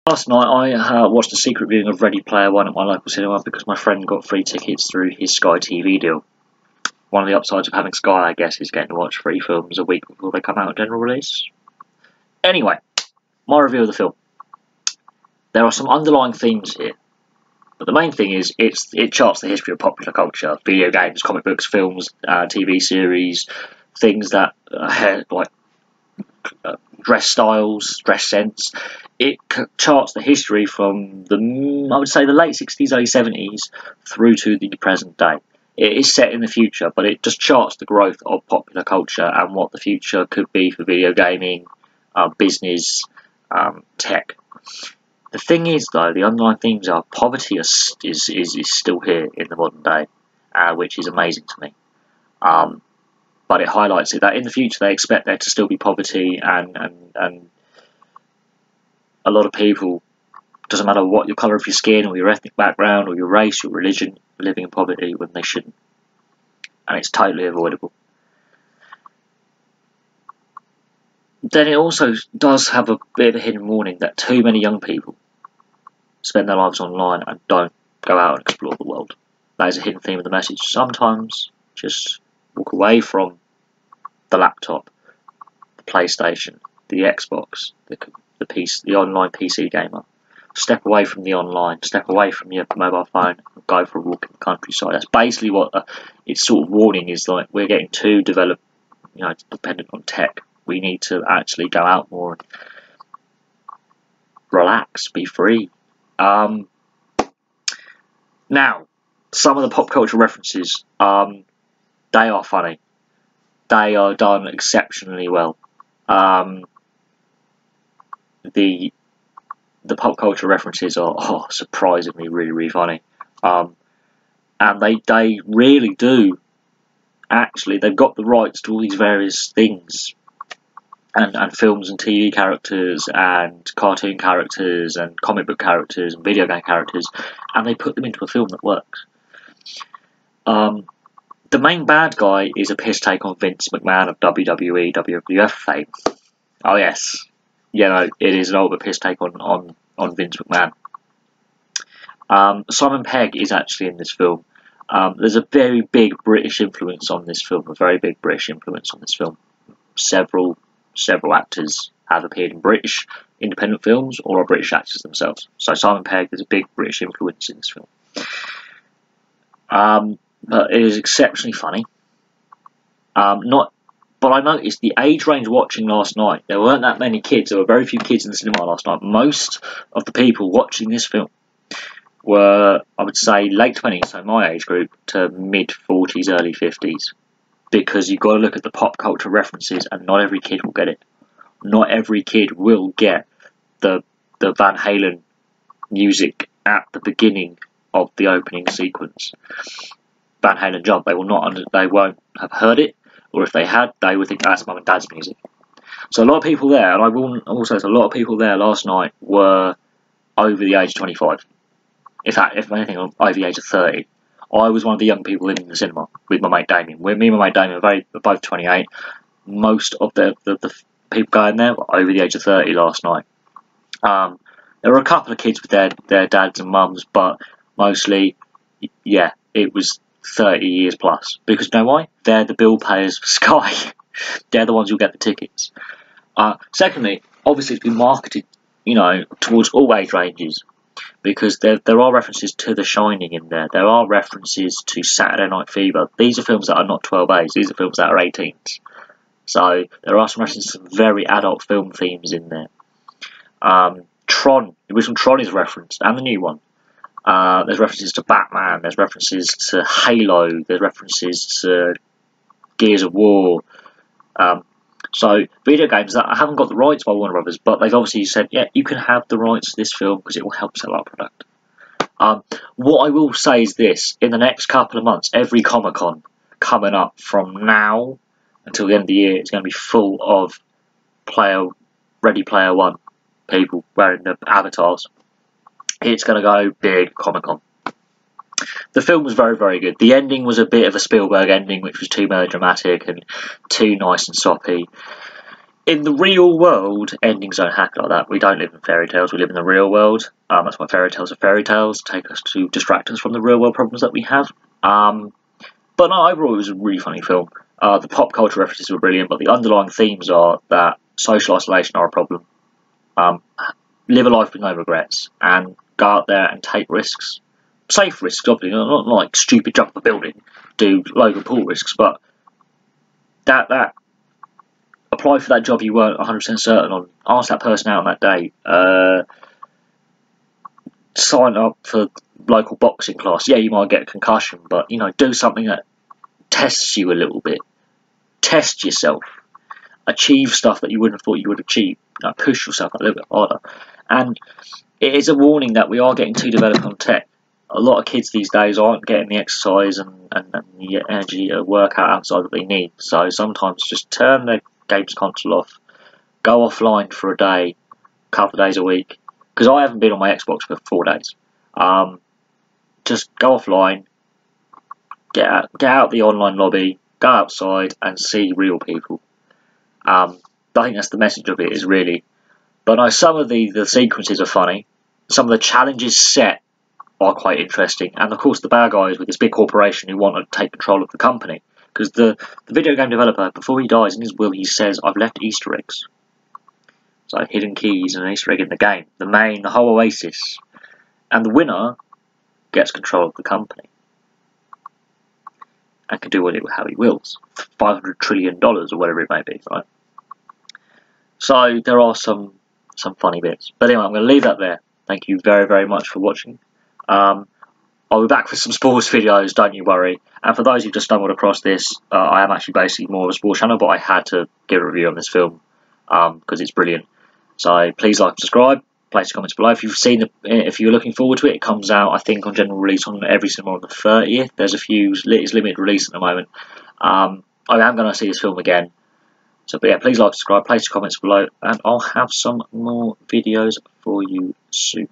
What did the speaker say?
Last night I watched a secret viewing of Ready Player One at my local cinema because my friend got free tickets through his Sky TV deal. One of the upsides of having Sky, I guess, is getting to watch free films a week before they come out in general release. Anyway, my review of the film. There are some underlying themes here, but the main thing is it charts the history of popular culture, video games, comic books, films, TV series, things that like dress styles, dress sense. It charts the history from I would say the late 60s, early 70s through to the present day. It is set in the future, but it just charts the growth of popular culture and what the future could be for video gaming, business, tech. The thing is, though, the underlying themes are poverty is still here in the modern day, which is amazing to me. But it highlights it that in the future they expect there to still be poverty and a lot of people, doesn't matter what your colour of your skin or your ethnic background or your race, your religion, are living in poverty when they shouldn't. And it's totally avoidable. Then it also does have a bit of a hidden warning that too many young people spend their lives online and don't go out and explore the world. That is a hidden theme of the message. Sometimes just walk away from the laptop, the PlayStation, the Xbox, the online PC gamer. Step away from the online, step away from your mobile phone, and go for a walk in the countryside. That's basically what its sort of warning is. Like, we're getting too developed, dependent on tech. We need to actually go out more and relax, be free. Now, some of the pop culture references, they are funny. They are done exceptionally well. The pop culture references are surprisingly really, really funny. And they really do, actually, they've got the rights to all these various things. And films and TV characters and cartoon characters and comic book characters and video game characters, and they put them into a film that works. The main bad guy is a piss take on Vince McMahon of WWE, WWF fame. Oh yes, it is an older piss take on Vince McMahon. Simon Pegg is actually in this film. There's a very big British influence on this film, Several actors have appeared in British independent films or are British actors themselves. So Simon Pegg is a big British influence in this film. But it is exceptionally funny. But I noticed the age range watching last night, there weren't that many kids. There were very few kids in the cinema last night. Most of the people watching this film were, I would say, late 20s, so my age group, to mid 40s, early 50s. Because you've got to look at the pop culture references, and not every kid will get it. Not every kid will get the Van Halen music at the beginning of the opening sequence. Van Halen Jump. They won't have heard it, or if they had, they would think that's mum and dad's music. So a lot of people there, and I will also say a lot of people there last night were over the age of 25. In fact, if anything, over the age of 30. I was one of the young people in the cinema with my mate Damien. Me and my mate Damien are both 28. Most of the people going there were over the age of 30 last night. There were a couple of kids with their dads and mums, but mostly, it was 30 years plus. Because you know why? They're the bill payers for Sky. They're the ones who get the tickets. Secondly, obviously it's been marketed, towards all age ranges. Because there are references to The Shining in there. There are references to Saturday Night Fever. These are films that are not 12As. These are films that are 18s. So there are some references to very adult film themes in there. Tron, the original Tron is referenced, and the new one. There's references to Batman. There's references to Halo. There's references to Gears of War. So, video games that haven't got the rights by Warner Brothers, but they've obviously said, you can have the rights to this film because it will help sell our product. What I will say is this, in the next couple of months, every Comic-Con coming up from now until the end of the year is going to be full of Ready Player One people wearing the avatars. It's going to go big Comic-Con. The film was very, very good. The ending was a bit of a Spielberg ending, which was too melodramatic and too nice and soppy. In the real world, endings don't happen like that. We don't live in fairy tales. We live in the real world. That's why fairy tales are fairy tales. Take us to distract us from the real world problems that we have. But no, overall, it was a really funny film. The pop culture references were brilliant, but the underlying themes are that social isolation are a problem. Live a life with no regrets, and go out there and take risks. Safe risks, obviously, not like stupid jump off a building, do Logan Paul risks, but that apply for that job you weren't 100% certain on. Ask that person out on that day. Sign up for local boxing class. Yeah, you might get a concussion, but do something that tests you a little bit. Test yourself. Achieve stuff that you wouldn't have thought you would achieve. Push yourself a little bit harder. And it is a warning that we are getting too developed on tech. A lot of kids these days aren't getting the exercise and the energy to work out outside that they need. So sometimes just turn the games console off. Go offline for a day, a couple of days a week. Because I haven't been on my Xbox for 4 days. Just go offline. Get out the online lobby. Go outside and see real people. I think that's the message of it, is really. But no, some of the sequences are funny. Some of the challenges set are quite interesting. And of course the bad guys with this big corporation who want to take control of the company. Because the video game developer, before he dies, in his will he says, I've left Easter eggs. So hidden keys and an Easter egg in the game. The whole oasis. And the winner gets control of the company. And can do how he wills. $500 trillion or whatever it may be, right? So there are some funny bits. But anyway, I'm going to leave that there. Thank you very, very much for watching. I'll be back for some sports videos, don't you worry. And for those who just stumbled across this, I am actually basically more of a sports channel, but I had to give a review on this film because it's brilliant. So please like and subscribe. Place your comments below. If you're looking forward to it, it comes out, I think, on general release on every cinema on the 30th. There's a few, it's limited release at the moment. I am going to see this film again. So, but yeah, please like, subscribe, place your comments below, and I'll have some more videos for you soon.